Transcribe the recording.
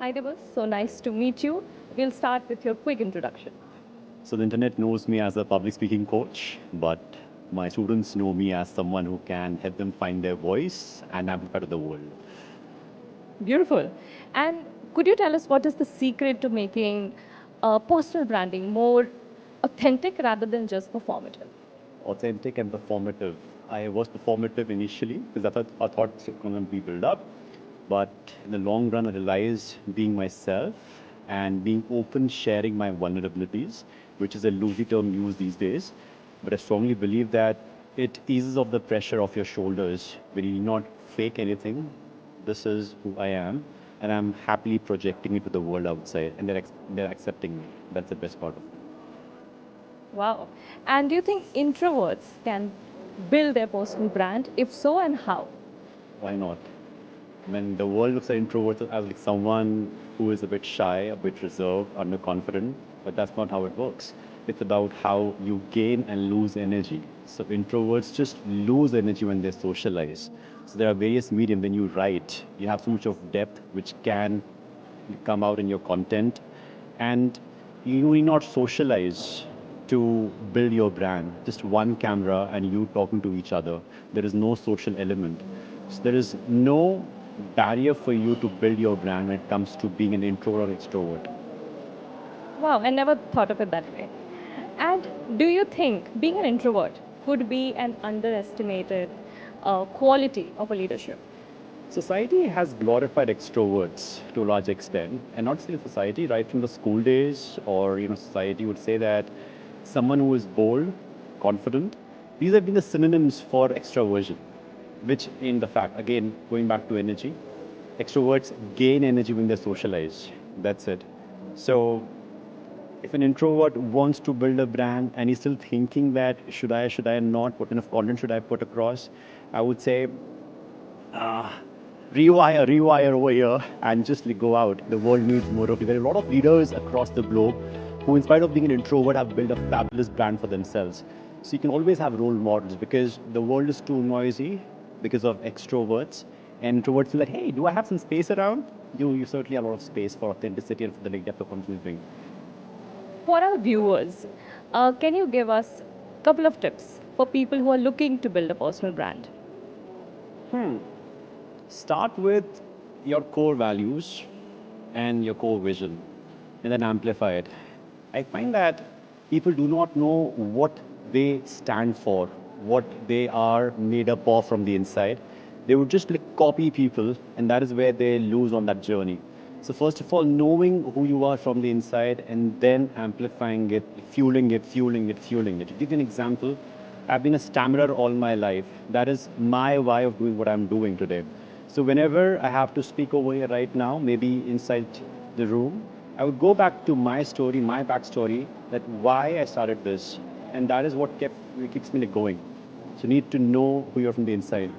Hi, Divas. So nice to meet you. We'll start with your quick introduction. So the internet knows me as a public speaking coach, but my students know me as someone who can help them find their voice and amplify to the world. Beautiful. And could you tell us what is the secret to making personal branding more authentic rather than just performative? Authentic and performative. I was performative initially because I thought it's going to be built up. But in the long run, I realized being myself and being open, sharing my vulnerabilities, which is a loosely term used these days. But I strongly believe that it eases off the pressure off your shoulders when you not fake anything. This is who I am, and I'm happily projecting it to the world outside, and they're accepting me. That's the best part of it. Wow. And do you think introverts can build their personal brand? If so, and how? Why not? When the world looks at introverts as like someone who is a bit shy, a bit reserved, underconfident, but that's not how it works. It's about how you gain and lose energy. So introverts just lose energy when they socialize. So there are various mediums. When you write, you have so much of depth which can come out in your content, and you need not socialize to build your brand. Just one camera and you talking to each other. There is no social element. So there is no barrier for you to build your brand when it comes to being an introvert or extrovert. Wow, I never thought of it that way. And do you think being an introvert could be an underestimated quality of a leadership? Society has glorified extroverts to a large extent, and not just society, right from the school days, or society would say that someone who is bold, confident, these have been the synonyms for extroversion. Which, in the fact, again, going back to energy, extroverts gain energy when they socialize. That's it. So, if an introvert wants to build a brand and he's still thinking that should I not, what kind of content should I put across, I would say uh, rewire over here and just like, go out. The world needs more of you. There are a lot of leaders across the globe who, in spite of being an introvert, have built a fabulous brand for themselves. So you can always have role models because the world is too noisy because of extroverts. And introverts feel like, hey, do I have some space around? You certainly have a lot of space for authenticity and for the like, depth of content. For our viewers, can you give us a couple of tips for people who are looking to build a personal brand? Start with your core values and your core vision, and then amplify it. I find that people do not know what they stand for, what they are made up of from the inside. They would just like copy people, and that is where they lose on that journey. So first of all, knowing who you are from the inside, and then amplifying it, fueling it, fueling it, fueling it. To give you an example, I've been a stammerer all my life. That is my way of doing what I'm doing today. So whenever I have to speak over here right now, maybe inside the room, I would go back to my story, my backstory, that why I started this, and that is what keeps me like going. So you need to know who you're from the inside.